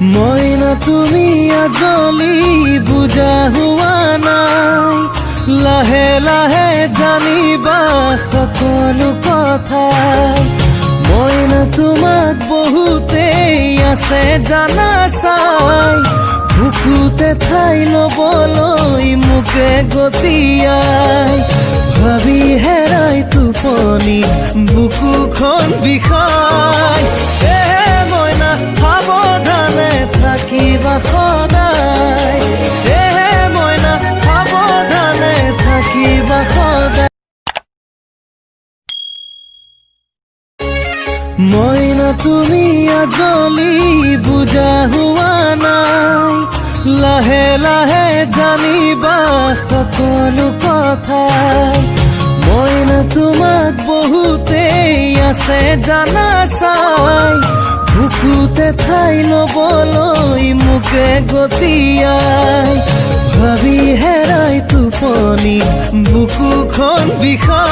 মইনা তুমি আজলি বুজা হোৱা নাই, লাহে লাহে জানিবা সকলো কথা। মইনা তোমাক বহুতেই আছে জানা চাই, বুকুতে ঠাই ল'বলৈ মোকে গতিয়াই। ভাবি হেৰাই টোপনি বুকুখন বিষাই। মইনা সাৱধানে থাকিবা সদায়, মইনা সাৱধানে থাকিবা সদায়। মইনা তুমি আজলি বুজা হোৱা নাই, লাহে লাহে জানিবা সকলো কথা। মইনা তোমাক বহুতেই আছে জানা চাই, বুকুতে ঠাই ল'বলৈ মোকে গতিয়াই। ভাবি হেৰাই টোপনি বুকুখন বিষাই।